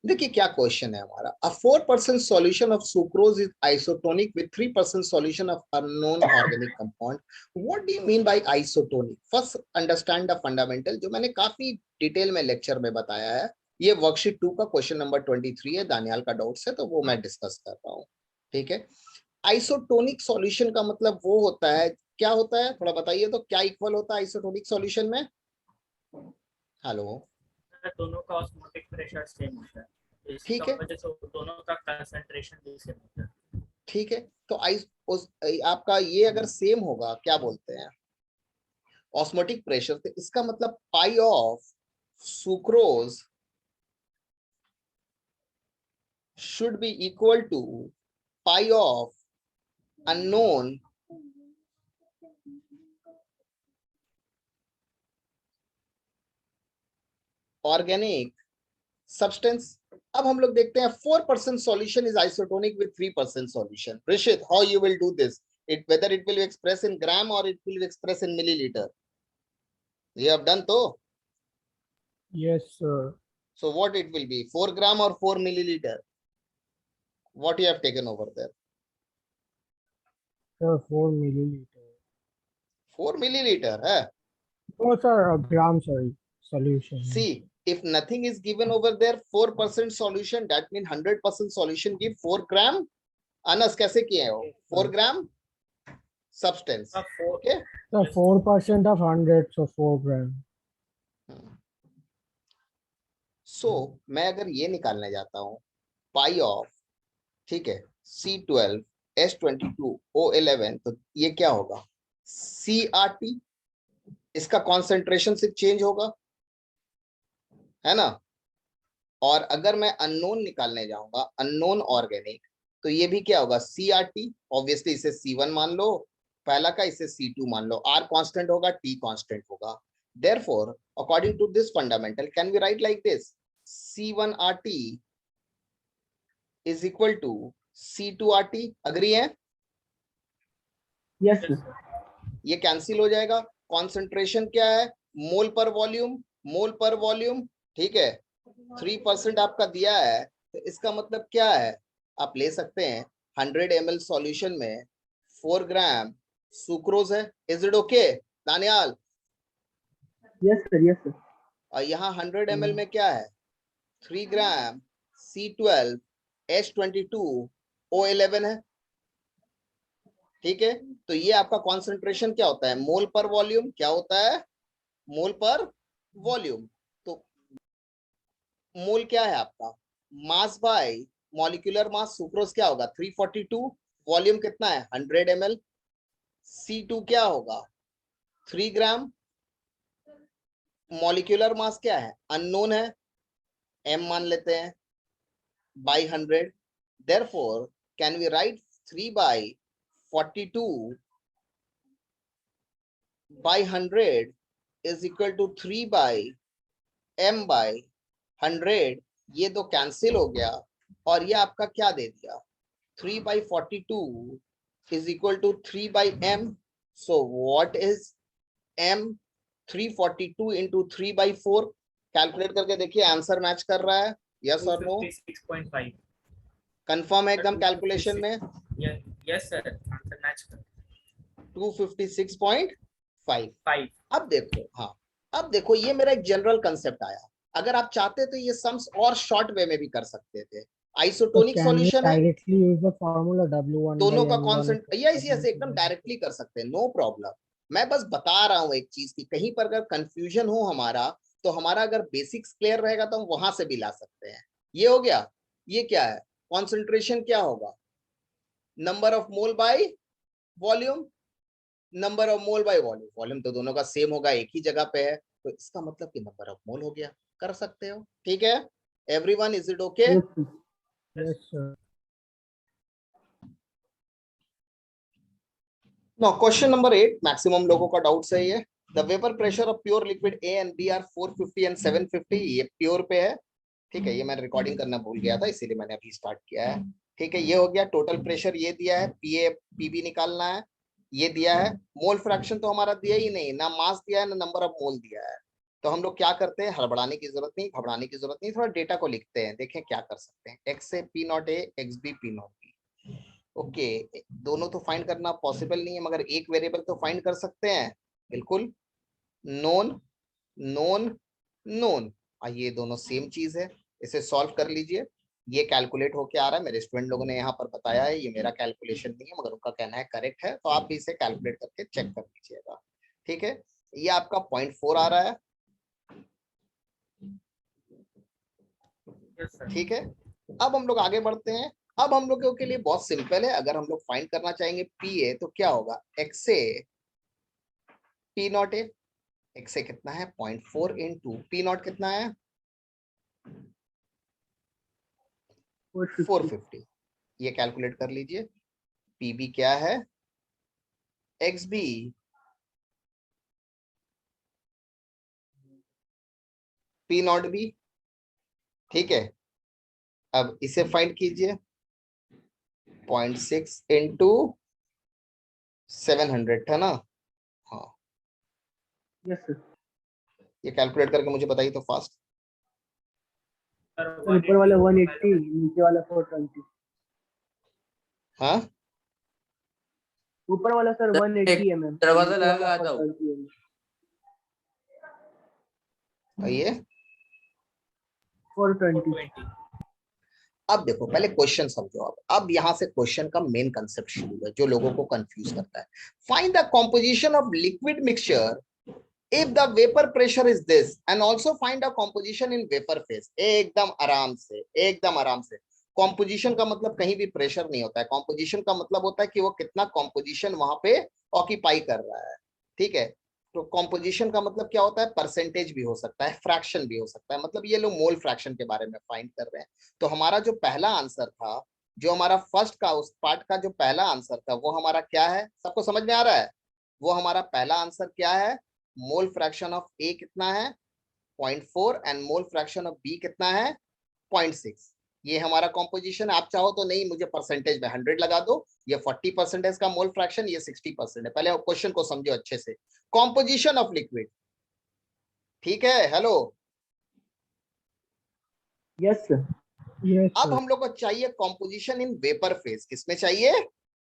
देखिए क्या क्वेश्चन है हमारा। अ 4% solution of sucrose is isotonic with 3% solution of unknown organic compound. What do you mean by isotonic? First understand the fundamental, जो मैंने काफी detail में लेक्चर में बताया है। ये वर्कशीट 2 का क्वेश्चन नंबर 23 है, दानियाल का डाउट्स है तो वो मैं डिस्कस कर रहा हूँ। ठीक है, आइसोटोनिक सॉल्यूशन का मतलब वो होता है, क्या होता है थोड़ा बताइए तो, क्या इक्वल होता है आइसोटोनिक सॉल्यूशन में? हेलो। दोनों का ऑस्मोटिक प्रेशर सेम होता है, इसका ठीक है, वजह से दोनों का कंसंट्रेशन भी सेम होता है। ठीक है, तो आपका ये अगर सेम होगा, क्या बोलते हैं, ऑस्मोटिक प्रेशर, तो इसका मतलब pi of sucrose should be equal to pi of unknown organic substance. अब हम लोग देखते हैं 4% solution is isotonic with 3% solution. Rishit, how you will do this? It whether it will express in gram और it will express in millilitre? You have done तो? Yes, sir. So what it will be, 4 gram or 4 milliliter? What you have taken over there? Sir, 4 milliliter. 4 milliliter है? No, sir, a gram, sorry, solution. See, if nothing is given over there, 4% solution, that means 100% solution give 4 gram. Anas कैसे किए हो? 4 gram substance. Okay, So 4% of 100, so 4 gram. So मैं अगर ये निकालने जाता हूं, पाई ऑफ, ठीक है, C12H22O11, तो ये क्या होगा? CRT। इसका कॉन्सेंट्रेशन सिर्फ चेंज होगा, है ना? और अगर मैं अननोन निकालने जाऊंगा, अननोन ऑर्गेनिक, तो ये भी क्या होगा? CRT। ऑब्वियसली इसे C1 मान लो पहला का, इसे C2 मान लो। R कांस्टेंट होगा, T कांस्टेंट होगा। Therefore according to this fundamental can be write like this, C1RT is equal to C2RT। Agree है? Yes, sir. ये कैंसिल हो जाएगा। कॉन्सेंट्रेशन क्या है? मोल पर वॉल्यूम, मोल पर वॉल्यूम, ठीक है। 3% आपका दिया है, तो इसका मतलब क्या है? आप ले सकते हैं 100 ml सॉल्यूशन में 4 ग्राम सुक्रोज है। Is it okay Daniyal? Yes, sir. Yes, sir. और यहाँ 100 ml में क्या है? 3 ग्राम C12H22O11 है। ठीक है, तो ये आपका कॉन्सेंट्रेशन क्या होता है? मोल पर वॉल्यूम। क्या होता है? मोल पर वॉल्यूम। तो मोल क्या है आपका? Mass by molecular mass. Sucrose क्या होगा? 342। वॉल्यूम कितना है? 100 ml। C2 क्या होगा? 3 ग्राम। मॉलिक्यूलर मास क्या है? अननोन है, m मान लेते हैं, by 100। Therefore can we write 3/42 by 100 is equal to 3/m/100। ये तो कैंसिल हो गया, और ये आपका क्या दे दिया? 3/42 is equal to 3/m। so what is m? 342 into 3/4। Calculate करके देखिए, आंसर मैच कर रहा है, यस और नो? 256.5। कंफर्म है एकदम कैलकुलेशन में? यस सर, आंसर मैच कर 256.5। 5। अब देखो, हाँ, अब देखो, ये मेरा एक जनरल कंसेप्ट आया। अगर आप चाहते तो ये सम्स और शॉर्ट वे में भी कर सकते थे। आइसोटोनिक सॉल्यूशन है, Directly use the formula W1 दोनों by का N1 कॉन्सेंट, यस यस, एकदम डायरेक्टली कर सकते हैं, नो प्रॉब्लम। मैं बस बता रहा हूँ एक चीज की, कहीं पर अगर कंफ्यूजन हो हमारा, तो हमारा अगर बेसिक्स क्लियर रहेगा तो हम वहां से भी ला सकते हैं। ये हो गया। ये क्या है? कॉन्सेंट्रेशन क्या होगा? Number of mole by volume. Number of mole by volume, volume तो दोनों का सेम होगा, एक ही जगह पे है, तो इसका मतलब कि नंबर ऑफ मोल हो गया। कर सकते हो, ठीक है everyone? Is it okay? Yes, sir. Yes, sir. No, question number 8, maximum लोगों का डाउट है ये। The vapour pressure of pure liquid A and B are 450 and 750। ये प्योर पे है, ठीक है। ये मैं रिकॉर्डिंग करना भूल गया था, इसीलिए मैंने अभी स्टार्ट किया है। ठीक है, ये हो गया। टोटल प्रेशर ये दिया है, पीए पीबी निकालना है, ये दिया है। मोल फ्रैक्शन तो हमारा दिया ही नहीं, ना मास दिया है ना नंबर ऑफ मोल दिया है। तो हम लोग क्या करते हैं, हड़बड़ाने की जरूरत नहीं, घबराने की जरूरत नहीं, थोड़ा डेटा को लिखते हैं, देखें क्या कर सकते हैं। X A P not A, X B P not B. Okay, दोनों तो फाइंड करना पॉसिबल नहीं है, मगर एक वेरिएबल तो फाइंड कर सकते हैं, बिल्कुल। नोन, नोन, नोन, ये दोनों सेम चीज है, इसे सॉल्व कर लीजिए। ये कैलकुलेट होके आ रहा है, मेरे स्टूडेंट लोगों ने यहाँ पर बताया है, ये मेरा कैलकुलेशन नहीं है, मगर उनका कहना है करेक्ट है, तो आप भी इसे कैलकुलेट करके चेक कर लीजिएगा। ठीक है, ये आपका 0.4 आ रहा है। Yes, sir. ठीक है, अब हम लोग आगे बढ़ते हैं। अब हम लोगों के लिए बहुत सिंपल है, अगर हम लोग फाइंड करना चाहेंगे पी ए, तो क्या होगा, x A P not A. X A कितना है, 0.4 इंटू पी नॉट कितना है, 450। ये कैलकुलेट कर लीजिए। पी बी क्या है, X B P not B. ठीक है, अब इसे फाइंड कीजिए, 0.6 इंटू 700 था ना। हाँ, Yes, sir. ये कैलकुलेट करके मुझे बताइए तो फास्ट। Sir, सर ऊपर वाला 180, 180, नीचे वाला 420। हाँ, ऊपर वाला सर 180 mm, दरवाजा नीचे वाला लगा दो। 420 mm। ये 420। 420. अब देखो, पहले क्वेश्चन समझो। अब यहाँ से क्वेश्चन का मेन कंसेप्ट शुरू है, जो लोगों को कंफ्यूज करता है। Find the composition of liquid mixture if the vapour pressure is this and also find the composition in vapour phase. एकदम आराम से, एकदम आराम से। कॉम्पोजिशन का मतलब कहीं भी प्रेशर नहीं होता है, कॉम्पोजिशन का मतलब होता है कि वो कितना कॉम्पोजिशन वहां पे ऑक्यूपाई कर रहा है। ठीक है, तो कॉम्पोजिशन का मतलब क्या होता है, परसेंटेज भी हो सकता है, फ्रैक्शन भी हो सकता है, मतलब ये लोग मोल फ्रैक्शन के बारे में फाइंड कर रहे हैं। तो हमारा जो पहला आंसर था, जो हमारा फर्स्ट का उस पार्ट का जो पहला आंसर था, वो हमारा क्या है, सबको समझ में आ रहा है? वो हमारा पहला आंसर क्या है, मोल फ्रैक्शन ऑफ ए कितना है, 0.4, and mole fraction of B कितना है, 0.6। ये हमारा कॉम्पोजिशन। आप चाहो तो नहीं, मुझे परसेंटेज में 100 लगा दो, ये 40% है इसका मोल फ्रैक्शन, ये 60% है। पहले क्वेश्चन को समझो अच्छे से, कॉम्पोजिशन ऑफ लिक्विड। ठीक है, हेलो। Yes sir. यस अब सर। हम लोग को चाहिए कॉम्पोजिशन इन वेपर फेज। किसमें चाहिए,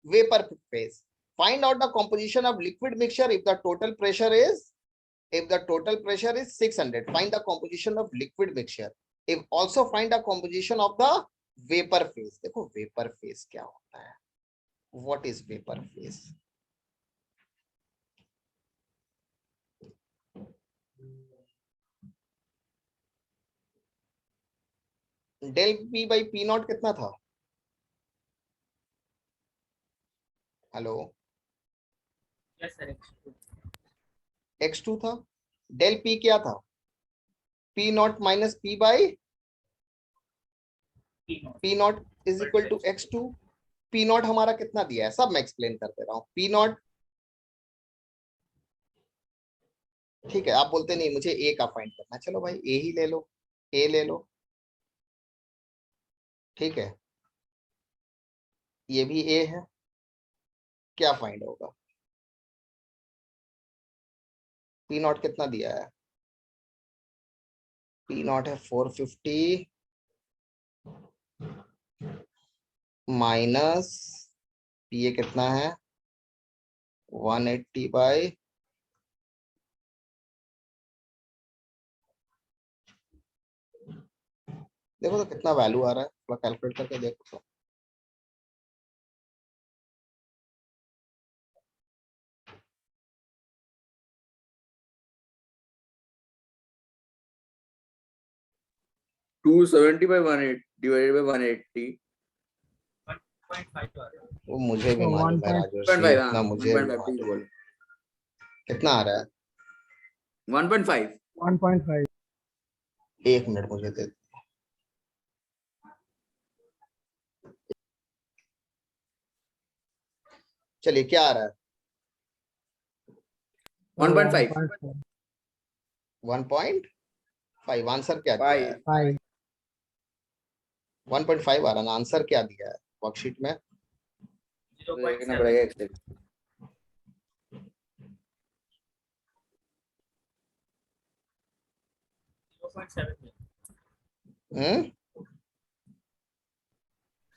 vapour phase. Find out the composition of liquid mixture if the total pressure is, if the total pressure is 600, find the composition of liquid mixture. If also find the composition of the vapor phase. देखो vapor phase क्या होता है, what is vapor phase? del p by p not कितना था, hello, Yes, sir. x2 था। del p क्या था, p not minus p by P0. p not is equal to x2। p not हमारा कितना दिया है, सब मैं एक्सप्लेन कर दे रहा हूँ। p नॉट, ठीक है, आप बोलते नहीं मुझे a का फाइंड करना, चलो भाई a ही ले लो, a ले लो। ठीक है, ये भी a है, क्या फाइंड होगा, पी नॉट कितना दिया है, पी नॉट है 450 माइनस पी ए कितना है 180 बाई, देखो तो कितना वैल्यू आ रहा है, थोड़ा कैलकुलेट करके देखो तो। Two 70 by 180 divided by 180. 1.5 आ रहा है. वो मुझे भी तो मालूम है 1.5 राजेश, ये इतना मुझे भी 1.5 please मालूम बोल. है। कितना आ रहा है, 1.5. 1.5। एक मिनट मुझे दे दो। चलिए क्या आ रहा है, 1.5. 1.5। आंसर क्या दिया है, 5। 1.5 आ रहा ना, आंसर क्या दिया है वर्कशीट में, देखना 0.7. पड़ेगा एक सेकंड. हाँ, 0.7 0.7. हम्म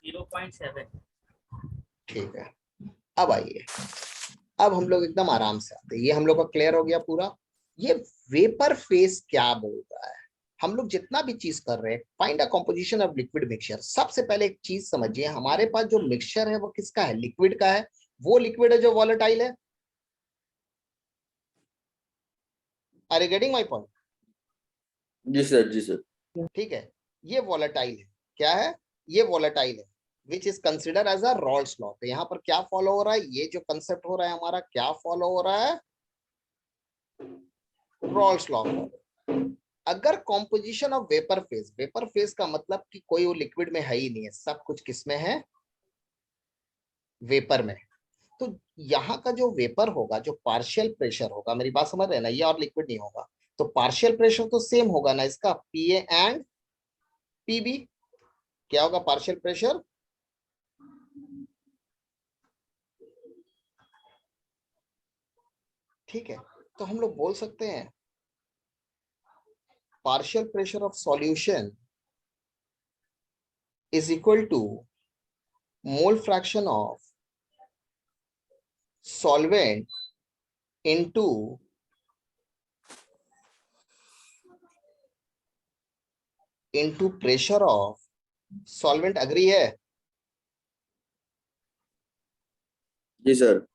0.7. ठीक है, अब आइए, अब हम लोग एकदम आराम से आते हैं। ये हम लोग का क्लियर हो गया पूरा। ये वेपर फेज क्या बोल रहा है? हम लोग जितना भी चीज कर रहे हैं, find a composition of liquid mixture. सबसे पहले एक चीज समझिए, हमारे पास जो मिक्सचर है वो किसका है? लिक्विड का है। वो लिक्विड है जो वॉलेटाइल है। Are you getting my point? जी सर, जी सर। ठीक है, ये वॉलेटाइल है। क्या है? ये वॉलेटाइल है, which is consider as a Raoult's law. तो यहाँ पर क्या फॉलो हो रहा है? ये जो कंसेप्ट हो रहा है हमारा, क्या फॉलो हो रहा है? Raoult's law. अगर composition of vapour phase, vapour phase का मतलब कि कोई वो लिक्विड में है ही नहीं है, सब कुछ किसमें है? वेपर में। तो यहाँ का जो वेपर होगा, जो पार्शियल प्रेशर होगा, मेरी बात समझ रहे हैं ना, ये और लिक्विड नहीं होगा, तो पार्शियल प्रेशर तो सेम होगा ना इसका, पीए एंड पीबी। क्या होगा पार्शियल प्रेशर? ठीक है, तो हम लोग बोल सकते हैं partial pressure of solution is equal to mole fraction of solvent into pressure of solvent. Agree है? जी सर।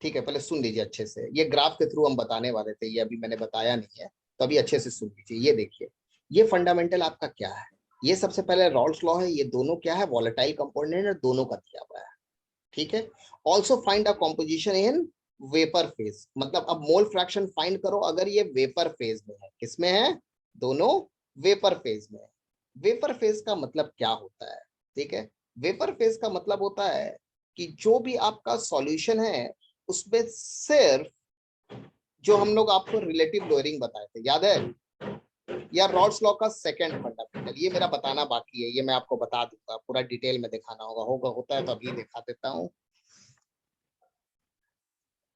ठीक है, पहले सुन लीजिए अच्छे से, ये ग्राफ के थ्रू हम बताने वाले थे, ये अभी मैंने बताया नहीं है, तो अभी अच्छे से सुन लीजिए। ये देखिए, ये फंडामेंटल आपका क्या है? ये सबसे पहले रॉल्स लॉ है। ये दोनों क्या है? वॉलेटाइल कंपोनेंट है, दोनों का दिया हुआ है। ठीक है, also find a composition in vapour phase. मतलब अब मोल फ्रैक्शन फाइंड करो अगर ये वेपर फेज में है। किसमें है? दोनों वेपर फेज में है। वेपर फेज का मतलब क्या होता है? ठीक है, वेपर फेज का मतलब होता है कि जो भी आपका सॉल्यूशन है उसमें सिर्फ जो हम लोग आपको रिलेटिव लोअरिंग बताए थे, याद है? या रॉल्स लॉ का सेकंड फंडामेंटल, ये मेरा बताना बाकी है, ये मैं आपको बता दूंगा, पूरा डिटेल में दिखाना होगा होता है तो अभी दिखा देता हूँ।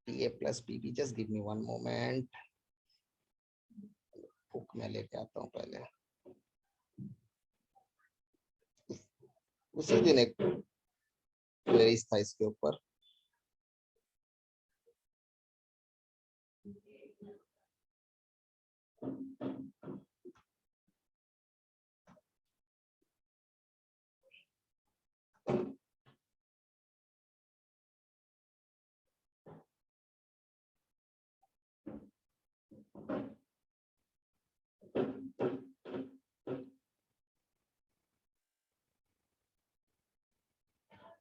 PA plus PB, just give me one moment, book में लेके आता हूँ पहले। उसी दिन एक क्वेरीज था इसके ऊपर।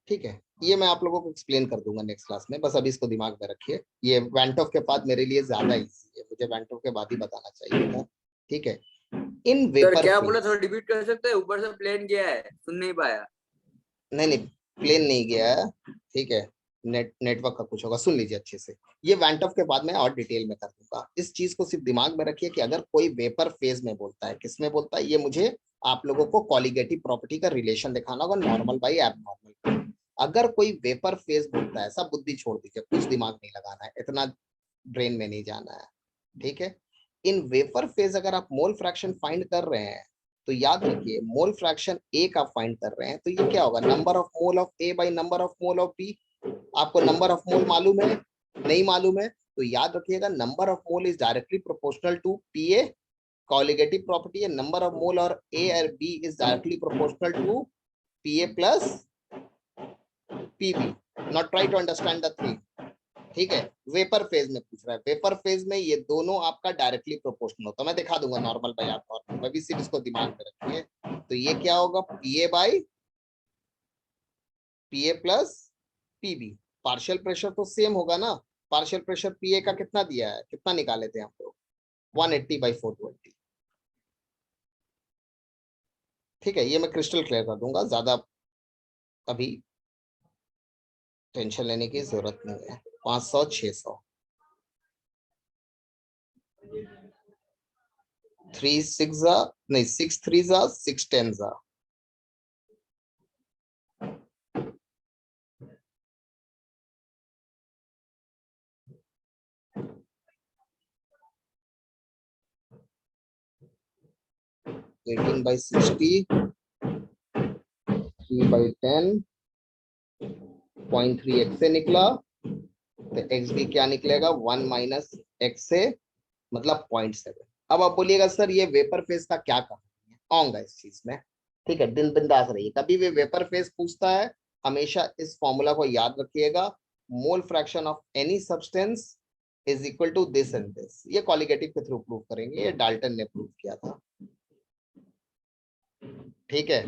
ठीक है, ये मैं आप लोगों को एक्सप्लेन कर दूंगा नेक्स्ट क्लास में, बस अभी इसको दिमाग में रखिए। ये वैंटॉफ के बाद मेरे लिए ज्यादा इजी है, मुझे वैंटॉफ के बाद ही बताना चाहिए था। ठीक है, इन सर वेपर क्या बोला, फेज, थोड़ा रिपीट कर सकते हैं? ऊपर से प्लेन गया है, सुन नहीं पाया। नहीं नहीं, प्लेन नहीं गया है। ठीक है, नेटवर्क का कुछ होगा, सुन लीजिए अच्छे से। ये वैंटॉफ के बाद में और डिटेल में कर दूंगा। इस चीज को सिर्फ दिमाग में रखिए कि अगर कोई वेपर फेज में बोलता है, किस में बोलता है, ये मुझे आप लोगों को कॉलिगेटिव प्रॉपर्टी का रिलेशन दिखाना होगा, नॉर्मल बाई एबनॉर्मल। अगर कोई वेपर फेज बोलता है, सब बुद्धि छोड़ दीजिए, कुछ दिमाग नहीं लगाना है, इतना ब्रेन में नहीं जाना है। ठीक है, इन वेपर फेज अगर आप मोल फ्रैक्शन फाइंड कर रहे हैं तो याद रखिए, मोल फ्रैक्शन ए का फाइंड कर रहे हैं तो ये क्या होगा? Number of mole of A by number of mole of B. आपको नंबर ऑफ मोल मालूम है? नहीं मालूम है? तो याद रखिएगा, number of mole is directly proportional to P A. Colligative property है, नंबर ऑफ मोल और ए और B is directly proportional to P A plus PB. Not try to understand the thing. ठीक है, वेपर फेज में पूछ रहा है, vapour phase में ये दोनों आपका डायरेक्टली प्रोपोर्शनल होता है। मैं दिखा दूंगा नॉर्मल बाई आप नॉर्मल, मैं भी सिर्फ इसको दिमाग में रखिए। तो ये क्या होगा? PA by PA plus PB. Partial pressure तो सेम होगा ना। पार्शियल प्रेशर पीए का कितना दिया है, कितना निकाले थे हम लोग? 180 बाई 420। ठीक है, ये मैं क्रिस्टल क्लियर कर दूंगा, ज्यादा अभी टेंशन लेने की जरूरत नहीं है। 500 600 3 6 नहीं 6 3 6 10 18/60 3/10 0.3 x से निकला, तो x भी क्या निकलेगा 1 माइनस x से, मतलब 0.7। अब आप बोलिएगा सर ये वेपर फेज का क्या कहानी है, आऊंगा इस चीज में, ठीक है, दिन बिंदास रहिए। कभी भी वेपर फेज पूछता है हमेशा इस फॉर्मूला को याद रखिएगा, mole fraction of any substance is equal to this and this. ये कॉलिगेटिव के थ्रू प्रूव करेंगे, ये डाल्टन ने प्रूव किया था, ठीक है।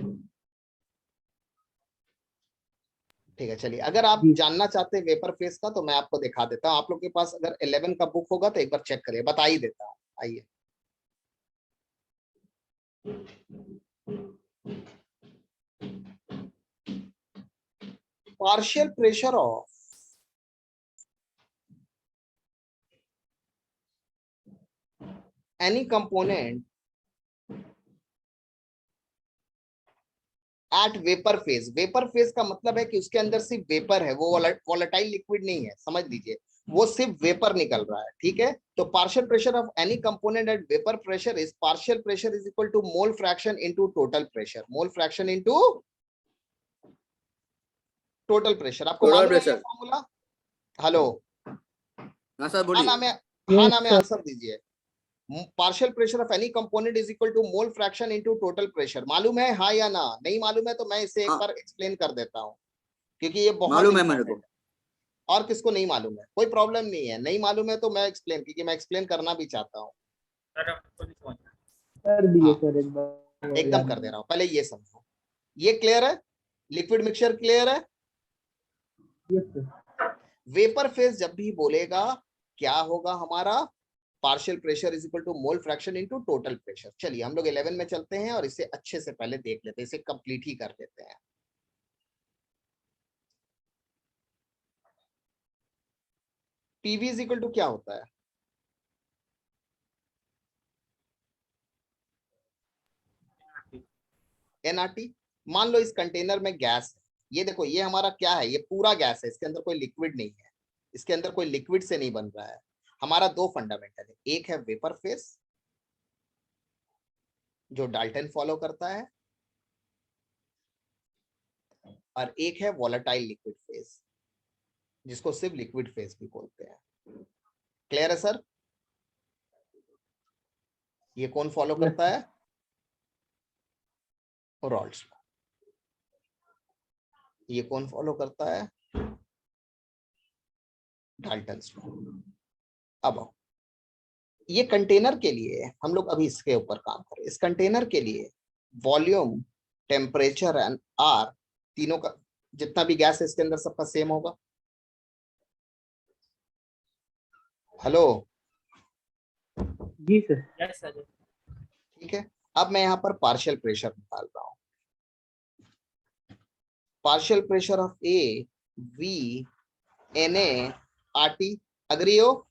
ठीक है, चलिए, अगर आप जी। जानना चाहते हैं वेपर फेज का तो मैं आपको दिखा देता हूं। आप लोग के पास अगर 11 का बुक होगा तो एक बार चेक करिए, बता ही देता हूं, आइए। Partial pressure of any component at vapour phase. Vapour phase का मतलब है कि उसके अंदर सिर्फ वेपर है, वो वोलेटाइल लिक्विड नहीं है, समझ लीजिए, वो सिर्फ वेपर निकल रहा है, ठीक है। तो partial pressure of any component at vapour pressure is partial pressure is equal to mole fraction into total pressure, mole fraction into total pressure. आपको टोटल मालूम है ये प्रेशर। फॉर्मूला? हेलो, हाँ सर हाँ बोलिए। ना, मैं हाँ Yes, ना, मैं sir. आंसर दीजिए। Partial pressure of any component is equal to mole fraction into total pressure. मालूम है हाँ या ना? नहीं मालूम है तो मैं इसे एक हाँ बार एक्सप्लेन कर देता हूँ, क्योंकि ये बहुत मालूम है मेरे को। इंपॉर्टेंट है। और किसको नहीं मालूम है? कोई प्रॉब्लम नहीं है, नहीं मालूम है तो मैं एक्सप्लेन, क्योंकि मैं एक्सप्लेन करना भी चाहता हूँ। सर हमको नहीं समझ में कर दिए हाँ, सर एक बार एकदम कर दे रहा हूँ, पहले ये समझो। ये क्लियर है? लिक्विड मिक्सचर क्लियर है? Yes sir. वेपर फेज जब भी बोलेगा क्या होगा हमारा, partial pressure is equal to mole fraction into total pressure. चलिए हम लोग 11 में चलते हैं और इसे अच्छे से पहले देख लेते हैं, इसे कंप्लीट ही कर देते हैं। पीवी इज इक्वल टू क्या होता है? एनआरटी। मान लो इस कंटेनर में गैस है, ये देखो ये हमारा क्या है, ये पूरा गैस है, इसके अंदर कोई लिक्विड नहीं है, इसके अंदर कोई लिक्विड से नहीं बन रहा है। हमारा दो फंडामेंटल है, एक है वेपर फेज जो डाल्टन फॉलो करता है, और एक है वोलेटाइल लिक्विड फेज जिसको सिर्फ लिक्विड फेज भी बोलते हैं। क्लियर है सर? ये कौन फॉलो Yes, करता sir. है? Raoult's law. ये कौन फॉलो करता है? Dalton's law. अब आओ, ये कंटेनर के लिए हम लोग अभी इसके ऊपर काम करें। इस कंटेनर के लिए वॉल्यूम, टेम्परेचर एंड आर, तीनों का जितना भी गैस है इसके अंदर सबका सेम होगा। हेलो, जी सर। Yes sir. ठीक है। अब मैं यहाँ पर पार्शियल प्रेशर निकाल रहा हूँ। Partial pressure of A V N A R T, agree हो?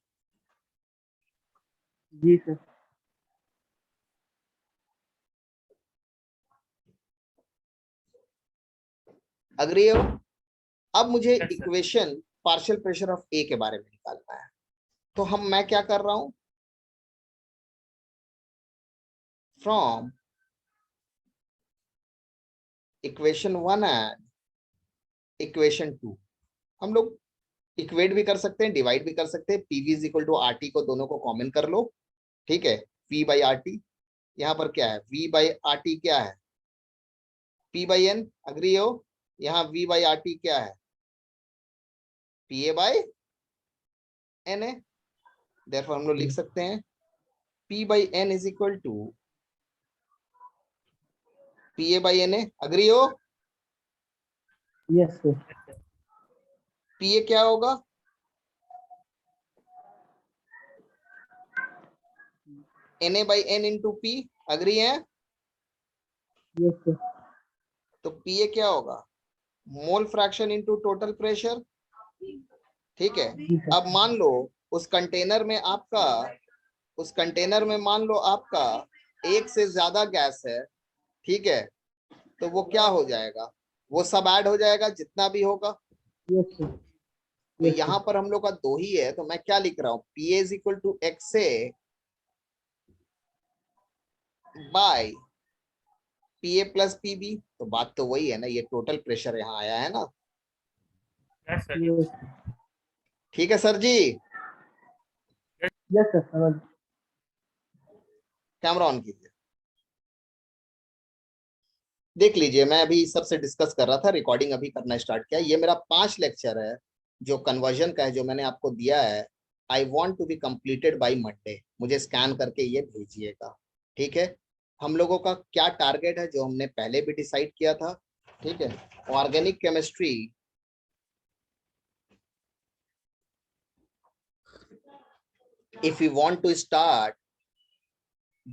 जी सर। अग्री हो? अब मुझे Yes, sir. Equation partial pressure of A के बारे में निकालना है, तो मैं क्या कर रहा हूं, फ्रॉम इक्वेशन 1 एंड इक्वेशन 2 हम लोग इक्वेट भी कर सकते हैं, डिवाइड भी कर सकते हैं। PV is equal to R T को दोनों को कॉमन कर लो, ठीक है। वी बाई आर टी, यहाँ पर क्या है, वी बाई आर टी क्या है, पी बाई एन, अग्री हो? यहाँ वी बाई आर टी क्या है, P A by N A. Therefore हम लोग लिख सकते हैं P by N is equal to P A by N A, agree हो? Yes sir. पी ए क्या होगा, N A by N into P, agree है? Yes sir. तो पी ए क्या होगा, mole fraction into total pressure, ठीक है। जी सर। अब मान लो उस कंटेनर में आपका, उस कंटेनर में मान लो आपका एक से ज्यादा गैस है, ठीक है, तो वो क्या हो जाएगा, वो सब ऐड हो जाएगा जितना भी होगा। Yes sir. तो यहाँ पर हम लोग का दो ही है, तो मैं क्या लिख रहा हूँ, P is equal to X A by PA plus PB, तो बात तो वही है ना, ये टोटल प्रेशर यहाँ आया है ना। Yes, sir. Yes. ठीक है सर जी, Yes, sir. समझ। कैमरा ऑन कीजिए। देख लीजिए, मैं अभी सबसे डिस्कस कर रहा था, रिकॉर्डिंग अभी करना स्टार्ट किया। ये मेरा 5 लेक्चर है जो कन्वर्जन का है, जो मैंने आपको दिया है। I want to be completed by Monday, मुझे स्कैन करके ये भेजिएगा। ठीक है, हम लोगों का क्या टारगेट है, जो हमने पहले भी डिसाइड किया था। ठीक है, organic chemistry, if we want to start,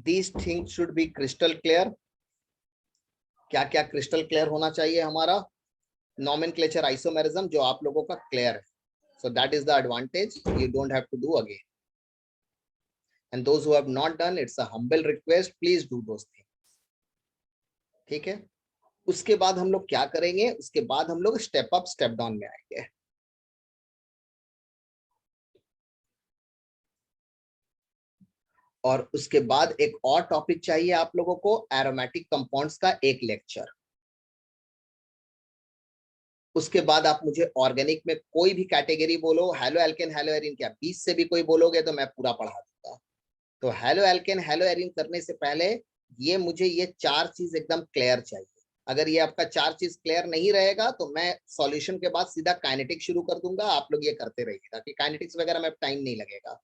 these things should be crystal clear। क्या क्या क्रिस्टल क्लियर होना चाहिए हमारा? नॉमेनक्लेचर, आइसोमेरिज्म, जो आप लोगों का क्लियर है। So that is the advantage, you don't have to do again, and those who have not done, it's a humble request, please do those things। ठीक है, उसके बाद हम लोग क्या करेंगे, उसके बाद हम लोग स्टेप अप स्टेप डाउन में आएंगे। और उसके बाद एक और टॉपिक चाहिए आप लोगों को, एरोमेटिक कंपाउंड्स का एक लेक्चर। उसके बाद आप मुझे ऑर्गेनिक में कोई भी कैटेगरी बोलो, हेलो एल्केन हेलो एरिन, क्या 20 से भी कोई बोलोगे तो मैं पूरा पढ़ा दूंगा। तो हेलो एल्केन हेलो एरिन करने से पहले ये मुझे ये 4 चीज एकदम क्लियर चाहिए। अगर ये आपका 4 चीज क्लियर नहीं रहेगा तो मैं सॉल्यूशन के बाद सीधा काइनेटिक शुरू कर दूंगा, आप लोग ये करते रहिएगा कि काइनेटिक्स वगैरह में टाइम नहीं लगेगा।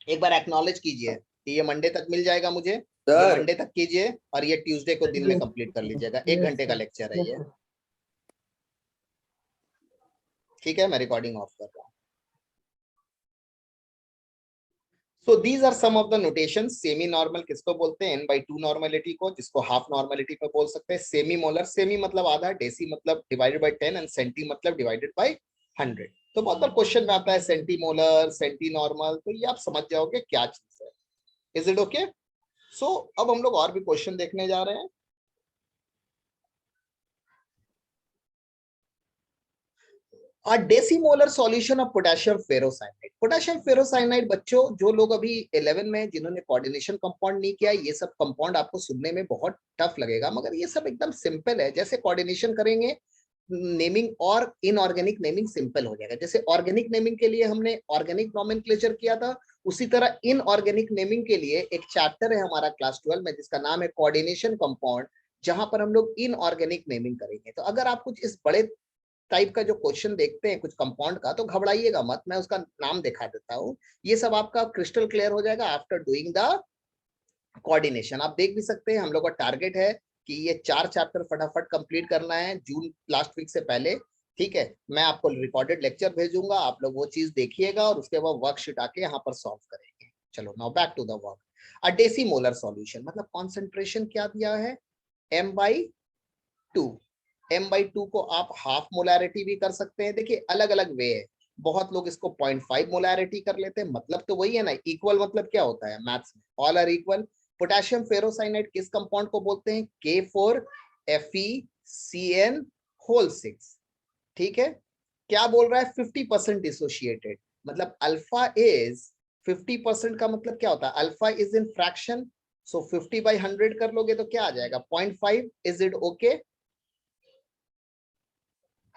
एक बार एक्नॉलेज कीजिए कि ये मंडे तक मिल जाएगा मुझे, ये सर मंडे तक कीजिए, और ये ट्यूसडे को दिन में कंप्लीट कर लीजिएगा। 1 Yes, घंटे का sir. लेक्चर है Yes, ये। sir. ठीक है, मैं रिकॉर्डिंग ऑफ कर रहा हूँ। So these are some of the notations। Semi normal किसको बोलते हैं? n/2 नॉर्मलिटी को, जिसको हाफ नॉर्मलिटी पे बोल सकते हैं। सेमी मोलर, सेमी मतलब आधा, डेसी मतलब डिवाइडेड बाय 10, एंड सेंटी मतलब डिवाइडेड बाय 100। तो बहुत बार क्वेश्चन में आता है सेंटी मोलर, सेंटी नॉर्मल, तो ये आप समझ जाओगे क्या चीज है। Is it okay? सो अब हम लोग और भी क्वेश्चन देखने जा रहे हैं। A decimolar solution of potassium ferrocyanide। Potassium ferrocyanide बच्चों, जो लोग अभी 11 में जिन्होंने कोऑर्डिनेशन कंपाउंड नहीं किया, ये सब कंपाउंड आपको सुनने में बहुत टफ लगेगा, मगर ये सब एकदम सिंपल है। जैसे कोऑर्डिनेशन करेंगे, नेमिंग और इनऑर्गेनिक नेमिंग सिंपल हो जाएगा। जैसे ऑर्गेनिक नेमिंग के लिए हमने ऑर्गेनिक नोमेनक्लेचर किया था, उसी तरह इनऑर्गेनिक नेमिंग के लिए एक चैप्टर है हमारा क्लास 12 में, जिसका नाम है कोऑर्डिनेशन कंपाउंड, जहां पर हम लोग इनऑर्गेनिक नेमिंग करेंगे। तो अगर आप कुछ इस बड़े टाइप का जो क्वेश्चन देखते हैं कुछ कंपाउंड का, तो घबराइएगा मत, मैं उसका नाम दिखा देता हूँ। ये सब आपका क्रिस्टल क्लियर हो जाएगा आफ्टर डूइंग द कोऑर्डिनेशन। आप देख भी सकते हैं, हम लोग का टारगेट है कि ये 4 चैप्टर फटाफट कंप्लीट करना है जून लास्ट वीक से पहले। ठीक है, मैं आपको रिकॉर्डेड लेक्चर भेजूंगा, आप लोग वो चीज देखिएगा और उसके बाद वर्कशीट आके यहाँ पर सॉल्व करेंगे। चलो now back to the work. A decimolar solution मतलब कॉन्सेंट्रेशन क्या दिया है, m/2। m/2 को आप हाफ मोलैरिटी भी कर सकते हैं। देखिए अलग अलग वे है, बहुत लोग इसको 0.5 मोलैरिटी कर लेते हैं, मतलब तो वही है ना। इक्वल मतलब क्या होता है मैथ्स में, all are equal. Potassium ferrocyanide किस कंपाउंड को बोलते हैं? K4FeCN whole 6। ठीक है, क्या बोल रहा है? 50% डिसोशिएटेड, मतलब अल्फा इज 50% का मतलब क्या होता है? अल्फा इज इन फ्रैक्शन, सो 50/100 कर लोगे तो क्या आ जाएगा? 0.5। Is it okay?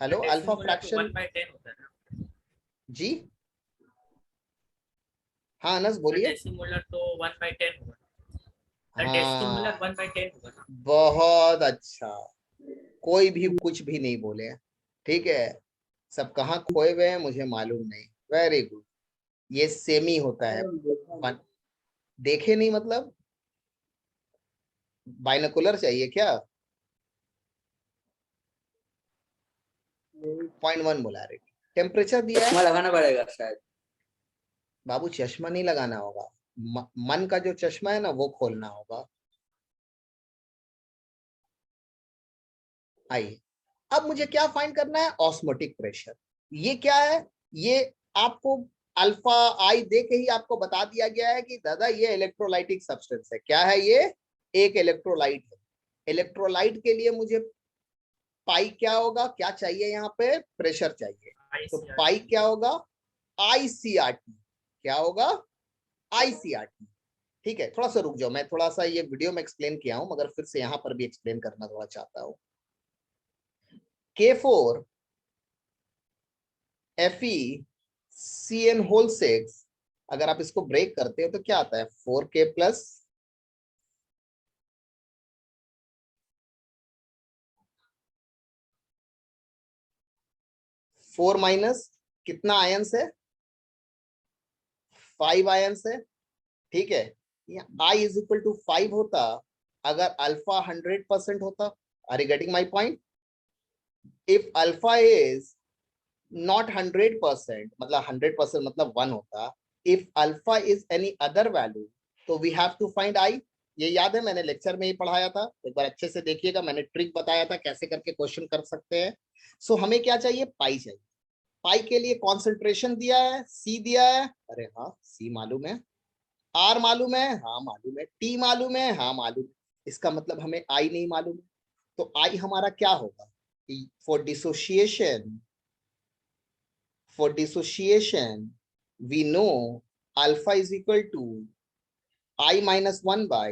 Hello, alpha fraction 1/10 होता है ना। जी। हाँ अनस बोलिए। डेसिमोलर तो 1/10 होगा। डेसिमोलर हाँ 1/10 होगा ना। बहुत अच्छा, कोई भी कुछ भी नहीं बोले। ठीक है, सब कहाँ खोए हुए हैं मुझे मालूम नहीं। वेरी गुड, ये सेमी होता है। देखे नहीं मतलब बाइनोकुलर चाहिए क्या? 0.1 मोलैरिटी। टेम्परेचर दिया है चश्मा लगाना पड़ेगा शायद। बाबू, चश्मा नहीं लगाना होगा, मन का जो चश्मा है ना वो खोलना होगा। आइए, अब मुझे क्या फाइंड करना है? Osmotic pressure. ये क्या है? ये आपको अल्फा आई दे के ही आपको बता दिया गया है कि दादा ये इलेक्ट्रोलाइटिक सब्सटेंस है। क्या है ये? एक इलेक्ट्रोलाइट है। इलेक्ट्रोलाइट के लिए मुझे पाई क्या होगा, क्या चाहिए? यहाँ पे प्रेशर चाहिए। तो ICR पाई क्या होगा? ICRT। क्या होगा? ICRT। ठीक है, थोड़ा सा रुक जाओ, मैं थोड़ा सा ये वीडियो में एक्सप्लेन किया हूं मगर फिर से यहां पर भी एक्सप्लेन करना थोड़ा चाहता हूं। K4 Fe Cn होल 6, अगर आप इसको ब्रेक करते हो तो क्या आता है 4K प्लस 4 माइनस कितना आयन से 5 आयन से। ठीक है, I इज इक्वल टू 5 होता अगर अल्फा 100% होता। Are you getting my point? If alpha is not 100%, मतलब 100% मतलब 1 होता। If alpha is any other value तो we have to find i. ये याद है, मैंने लेक्चर में ही पढ़ाया था, एक बार अच्छे से देखिएगा, मैंने ट्रिक बताया था कैसे करके क्वेश्चन कर सकते हैं। सो हमें क्या चाहिए, पाई चाहिए। पाई के लिए कॉन्सेंट्रेशन दिया है, सी दिया है, अरे हाँ सी मालूम है, आर मालूम है, हाँ मालूम है, टी मालूम है, हाँ मालूम है। इसका मतलब हमें आई नहीं मालूम है। तो आई हमारा क्या होगा, for dissociation, for dissociation we know alpha is equal to I minus 1 by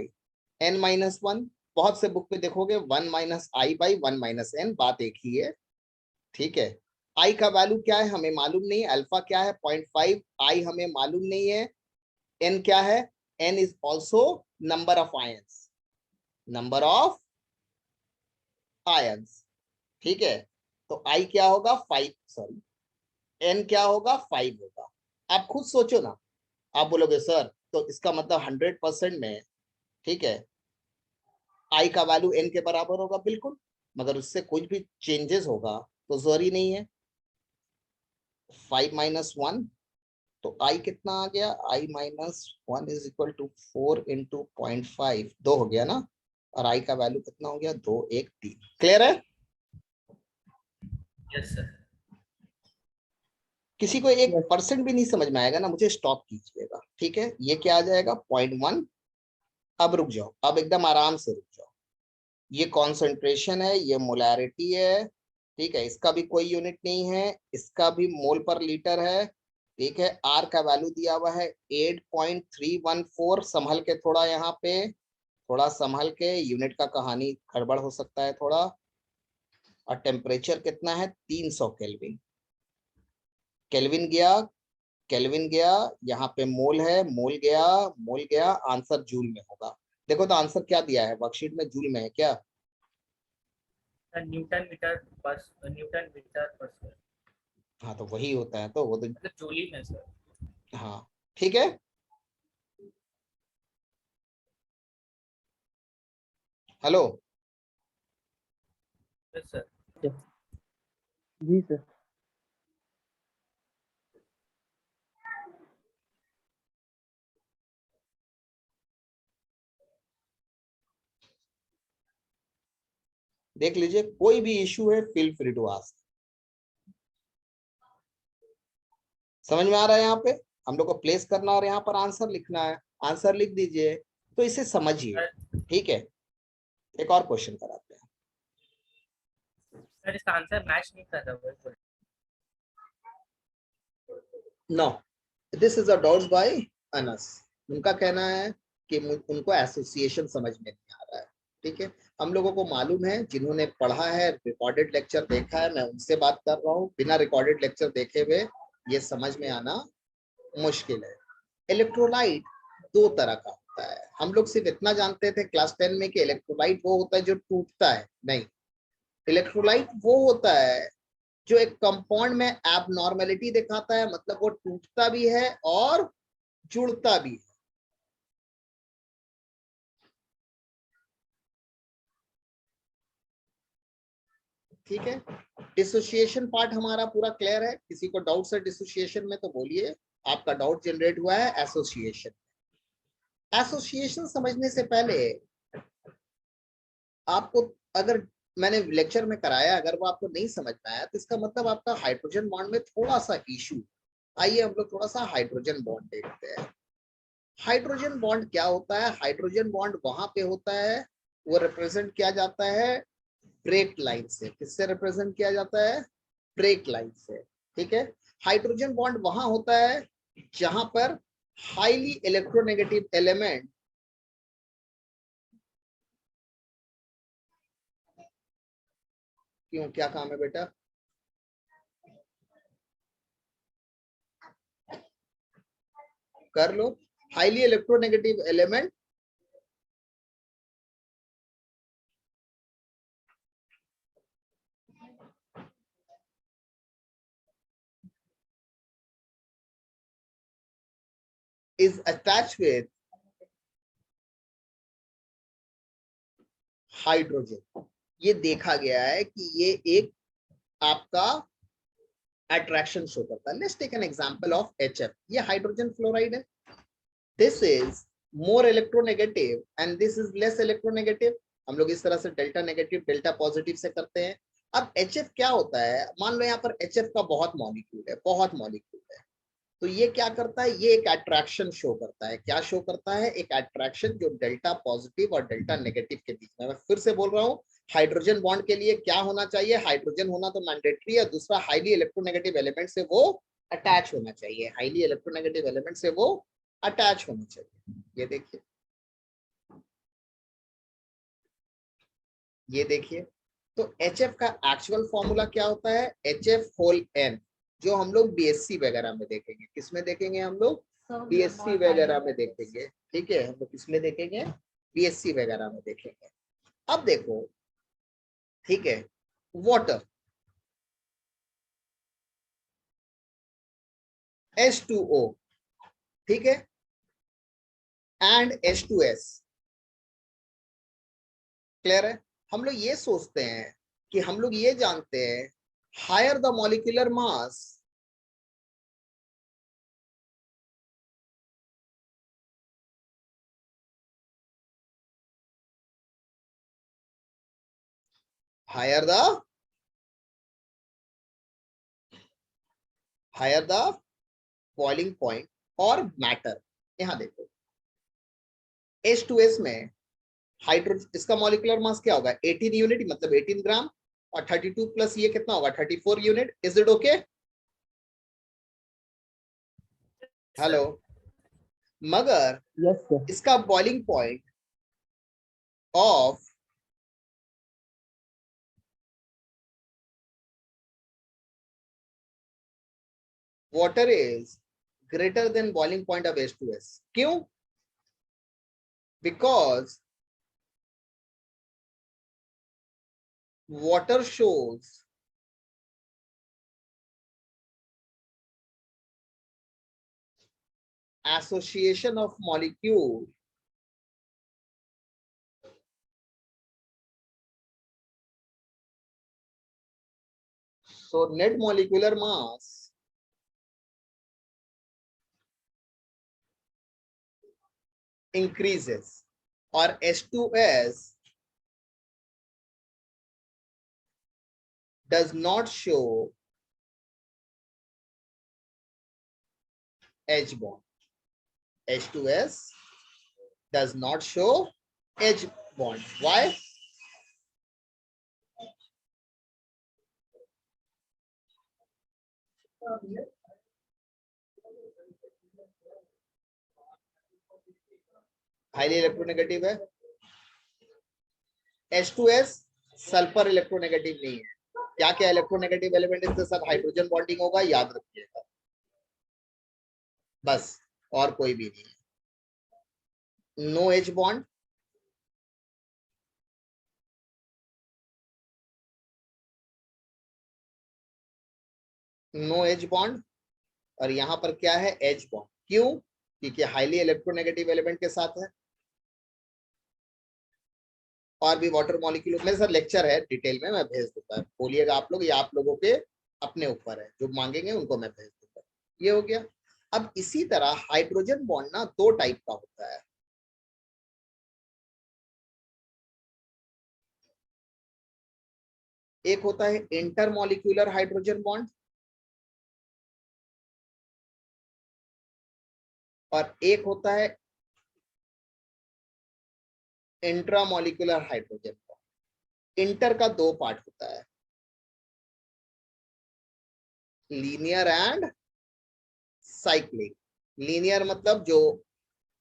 n minus 1। बहुत से बुक में देखोगे 1 minus I by 1 minus N, बात एक ही है। ठीक है, आई का वैल्यू क्या है हमें मालूम नहीं, अल्फा क्या है 0.5, आई हमें मालूम नहीं है, एन क्या है, N is also number of ions, number of ions. ठीक है, तो आई क्या होगा 5, सॉरी एन क्या होगा 5 होगा। आप खुद सोचो ना, आप बोलोगे सर तो इसका मतलब 100% में, ठीक है, आई का वैल्यू एन के बराबर होगा, बिल्कुल, मगर उससे कुछ भी चेंजेस होगा तो जरूरी नहीं है। 5 माइनस 1, तो आई कितना आ गया, i minus 1 is equal to 4 into 0.5, 2 हो गया ना, और आई का वैल्यू कितना हो गया 2 1 3। क्लियर है? Yes sir. किसी को 1% Yes. भी नहीं समझ में आएगा ना, मुझे स्टॉप कीजिएगा। ठीक है, ये क्या आ जाएगा 0.1। अब रुक जाओ, अब एकदम आराम से रुक जाओ, ये कॉन्सेंट्रेशन है, ये मोलैरिटी है। ठीक है, इसका भी कोई यूनिट नहीं है, इसका भी मोल पर लीटर है। ठीक है, आर का वैल्यू दिया हुआ है 8.314, संभल के थोड़ा, यहाँ पे थोड़ा संभल के, यूनिट का कहानी गड़बड़ हो सकता है थोड़ा। और टेम्परेचर कितना है 300 केल्विन। केल्विन गया, केल्विन गया, यहाँ पे मोल है, मोल गया, मोल गया, आंसर जूल में होगा। देखो तो आंसर क्या दिया है वर्कशीट में, जूल में है क्या? न्यूटन मीटर पर स्क्वायर, हाँ तो वही होता है, तो वो तो मतलब जूली में सर। हाँ ठीक है। Hello, yes sir. जी सर। देख लीजिए, कोई भी इशू है फील फ्री टू आस्क। समझ में आ रहा है? यहाँ पे हम लोग को प्लेस करना और यहाँ पर आंसर लिखना है, आंसर लिख दीजिए, तो इसे समझिए। ठीक है, एक और क्वेश्चन कराते हैं। सर इसका आंसर मैच नहीं कर रहा। No, this is a doubts by ones. उनका कहना है कि उनको एसोसिएशन समझ में नहीं आ रहा है। ठीक है, हम लोगों को मालूम है, जिन्होंने पढ़ा है, रिकॉर्डेड लेक्चर देखा है, मैं उनसे बात कर रहा हूँ, बिना रिकॉर्डेड लेक्चर देखे हुए ये समझ में आना मुश्किल है। इलेक्ट्रोलाइट दो तरह का होता है, हम लोग सिर्फ इतना जानते थे क्लास 10 में कि इलेक्ट्रोलाइट वो होता है जो टूटता है, नहीं, इलेक्ट्रोलाइट वो होता है जो एक कंपाउंड में एबनॉर्मेलिटी दिखाता है, मतलब वो टूटता भी है और जुड़ता भी है। ठीक है, डिसोसिएशन पार्ट हमारा पूरा क्लियर है। किसी को डाउट है डिसोसिएशन में तो बोलिए, आपका डाउट जनरेट हुआ है एसोसिएशन। एसोसिएशन समझने से पहले आपको, अगर मैंने लेक्चर में कराया, अगर वो आपको नहीं समझ में आया तो इसका मतलब आपका हाइड्रोजन बॉन्ड में थोड़ा सा इशू। आइए हम लोग थोड़ा सा हाइड्रोजन बॉन्ड देखते हैं। हाइड्रोजन बॉन्ड क्या होता है? हाइड्रोजन बॉन्ड वहां पे होता है, वो रिप्रेजेंट किया जाता है ब्रेक लाइन से। किससे रिप्रेजेंट किया जाता है? ब्रेक लाइन से। ठीक है, हाइड्रोजन बॉन्ड वहां होता है जहां पर हाईली इलेक्ट्रोनेगेटिव एलिमेंट क्यों, क्या काम है बेटा? कर लो। Highly electronegative element is attached with hydrogen. ये देखा गया है कि ये एक आपका अट्रैक्शन शो करता है। Let's take an example of HF। ये हाइड्रोजन फ्लोराइड है। This is more electronegative and this is less electronegative. हम लोग इस तरह से डेल्टा नेगेटिव डेल्टा पॉजिटिव से करते हैं। अब HF क्या होता है, मान लो यहाँ पर HF का बहुत मॉलिक्यूल है, बहुत मॉलिक्यूल है, तो ये क्या करता है, ये एक अट्रैक्शन शो करता है। क्या शो करता है? एक अट्रैक्शन जो डेल्टा पॉजिटिव और डेल्टा नेगेटिव के बीच में। मैं फिर से बोल रहा हूँ, हाइड्रोजन बॉन्ड के लिए क्या होना चाहिए? हाइड्रोजन होना तो मैंडेटरी है। दूसरा, हाईली इलेक्ट्रोनेगेटिव एलिमेंट से वो अटैच होना चाहिए। हाईली इलेक्ट्रोनेगेटिव एलिमेंट से वो अटैच होना चाहिए। ये देखिए, ये देखिए। तो HF का एक्चुअल फॉर्मूला क्या होता है? HF होल n, जो हम लोग BSc वगैरह में देखेंगे। किसमें देखेंगे हम लोग? BSc वगैरह में देखेंगे। ठीक है, हम लोग किसमें देखेंगे? BSc वगैरह में देखेंगे। अब देखो, ठीक है, वाटर H2O, ठीक है, एंड H2S। क्लियर है? हम लोग ये सोचते हैं कि हम लोग ये जानते हैं, higher the molecular mass, higher the boiling point और मैटर। यहां देखो, H2S में हाइड्रोजन, इसका मॉलिक्यूलर मास क्या होगा? 18 यूनिट, मतलब 18 ग्राम, और 32 प्लस ये कितना होगा? 34 unit. Is it okay? Hello. मगर Yes, sir. इसका boiling point of water is greater than boiling point of H2S। क्यों? Because water shows association of molecule so net molecular mass increases or H2S does not show H bond. H2S does not show H bond. Why? Highly electronegative है। H2S sulphur electronegative नहीं है। क्या क्या electronegative element इसके साथ hydrogen bonding होगा, याद रखिएगा, बस, और कोई भी नहीं है। No H bond, no H bond, और यहां पर क्या है? H bond. क्यों? क्योंकि हाईली इलेक्ट्रोनेगेटिव एलिमेंट के साथ है। और भी वाटर मॉलिक्यूल, मेरे साथ लेक्चर है डिटेल में, मैं भेज दूंगा, बोलिएगा आप लोग, या आप लोगों के अपने ऊपर है, जो मांगेंगे उनको मैं भेज दूंगा। ये हो गया। अब इसी तरह हाइड्रोजन बॉन्ड ना दो टाइप का होता है। एक होता है इंटरमॉलिक्यूलर हाइड्रोजन बॉन्ड, और एक होता है इंट्रामॉलिक्यूलर हाइड्रोजन बॉन्ड। इंटर का दो पार्ट होता है, लीनियर एंड साइक्लिक। लीनियर मतलब जो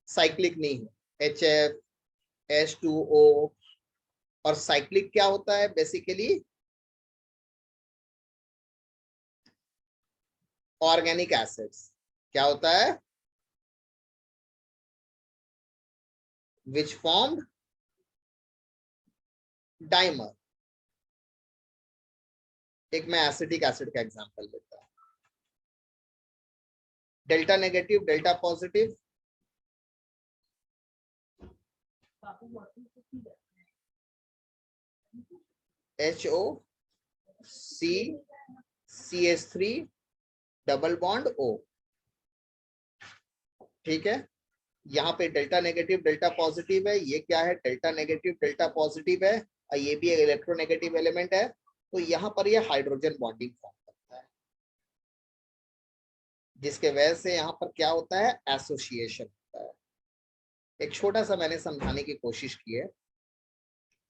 साइक्लिक नहीं हो, HF, H2O, और साइक्लिक क्या होता है? बेसिकली ऑर्गेनिक एसिड्स क्या होता है, विच फॉर्म्ड डाइमर। एक मैं एसिटिक एसिड का एग्जांपल देता हूं, delta negative delta positive, HO CH3 double bond O। ठीक है, यहाँ पे डेल्टा नेगेटिव डेल्टा पॉजिटिव है, ये क्या है, डेल्टा नेगेटिव डेल्टा पॉजिटिव है, और ये भी इलेक्ट्रोनेगेटिव एलिमेंट है, तो यहाँ पर ये हाइड्रोजन बॉन्डिंग फॉर्म करता है, जिसके वजह से यहाँ पर क्या होता है, एसोसिएशन होता है। एक छोटा सा मैंने समझाने की कोशिश की है,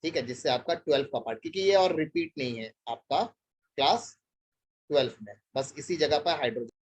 ठीक है, जिससे आपका 12th का पार्ट, क्योंकि ये और रिपीट नहीं है आपका क्लास 12th में, बस इसी जगह पर हाइड्रोजन